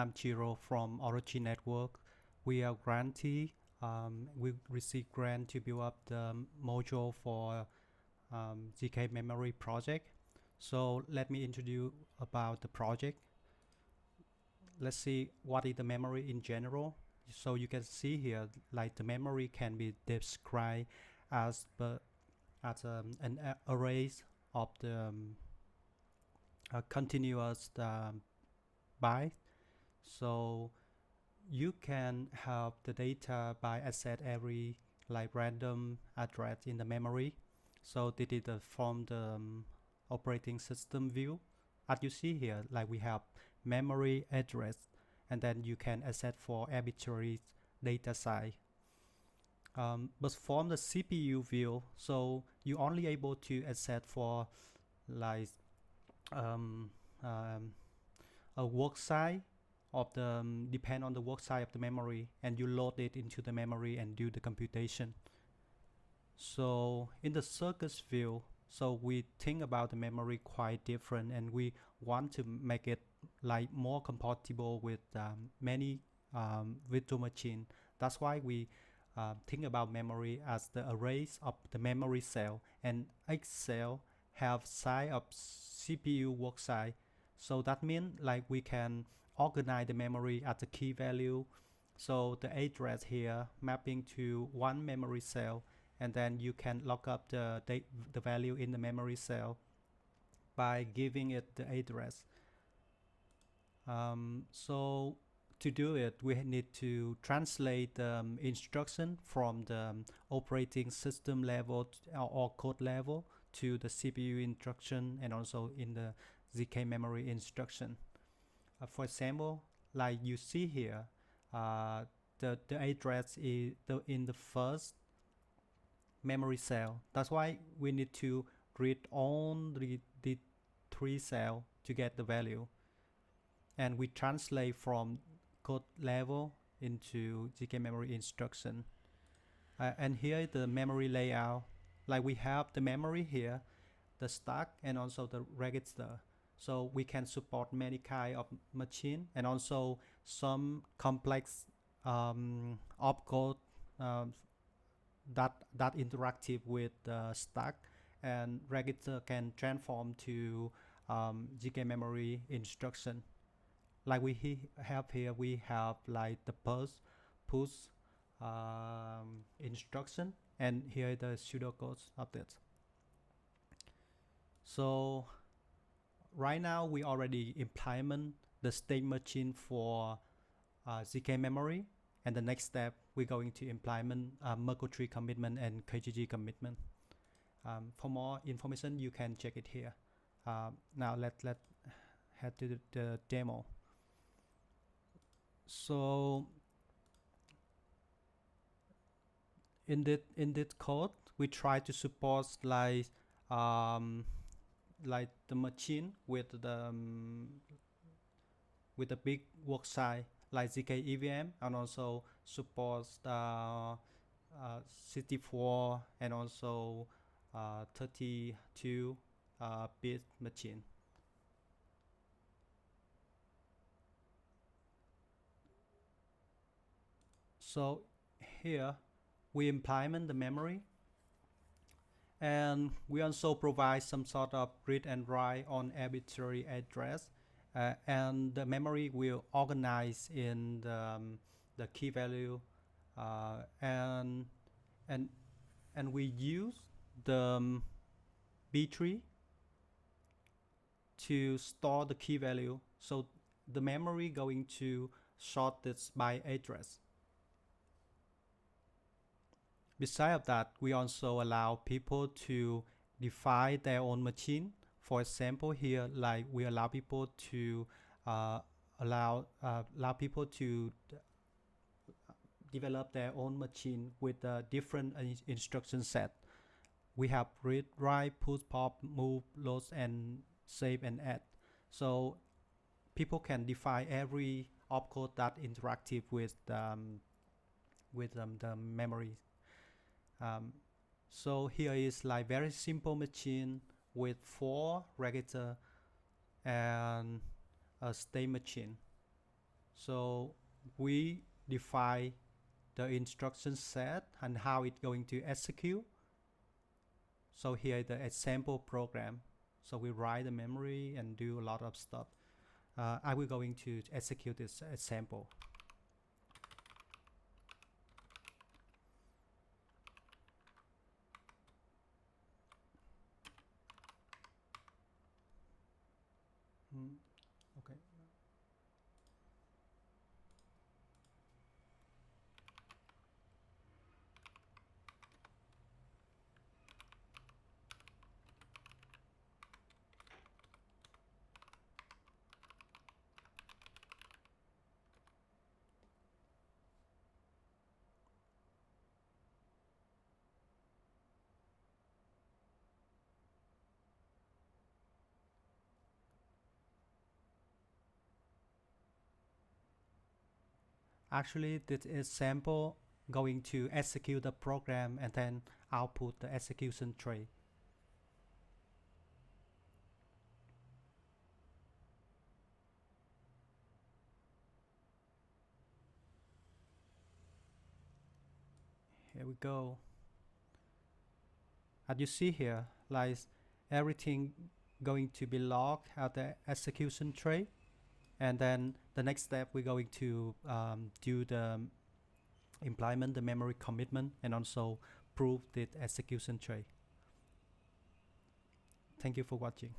I'm Chiro from Origin Network. We are grantee. We received grant to build up the module for zkMemory project. So let me introduce about the project. Let's see what is the memory in general. So you can see here, like the memory can be described as an array of the continuous byte. So you can have the data by access every like random address in the memory. So this is from the operating system view. As you see here, like we have memory address, and then you can access for arbitrary data size. But from the CPU view, so you only able to access for like um, um, a work size of the depend on the work size of the memory, and you load it into the memory and do the computation. So in the circuits view, so we think about the memory quite different, and we want to make it like more compatible with many virtual machine. That's why we think about memory as the arrays of the memory cell, and each cell have size of CPU work size. So that means like we can organize the memory at the key value. So the address here mapping to one memory cell, and then you can look up the value in the memory cell by giving it the address. So to do it, we need to translate the instruction from the operating system level or code level to the CPU instruction, and also in the zkMemory instruction. For example, like you see here, the address is in the first memory cell. That's why we need to read only the 3 cell to get the value, and we translate from code level into zkMemory instruction. And here is the memory layout. Like we have the memory here, the stack, and also the register. So we can support many kind of machine, and also some complex opcode um, that interactive with the stack, and register can transform to zkMemory instruction. Like we have here, we have like the push instruction, and here the pseudocode of it. So right now we already implement the state machine for zkMemory, and the next step we're going to implement Merkle tree commitment and KGG commitment. For more information, you can check it here. Now let's head to the demo. So in this code, we try to support like the machine with the big work size like zkEVM, and also supports 64 and also 32 bit machine. So here we implement the memory, and we also provide some sort of read and write on arbitrary address, and the memory will organize in the key value, and and we use the B tree to store the key value. So the memory going to sort this by address. Besides that, we also allow people to define their own machine. For example, here, like we allow people to allow people to develop their own machine with a different instruction set. We have read, write, push, pop, move, load, and save and add. So people can define every opcode that interactive with the memory. So here is like very simple machine with 4 register and a state machine. So we define the instruction set and how it's going to execute. So here the example program. So we write the memory and do a lot of stuff. I will going to execute this example. Okay. Actually, this is sample going to execute the program and then output the execution tray. Here we go. As you see here, like everything going to be logged at the execution tray. And then the next step, we're going to do the implement the memory commitment and also prove the execution tray. Thank you for watching.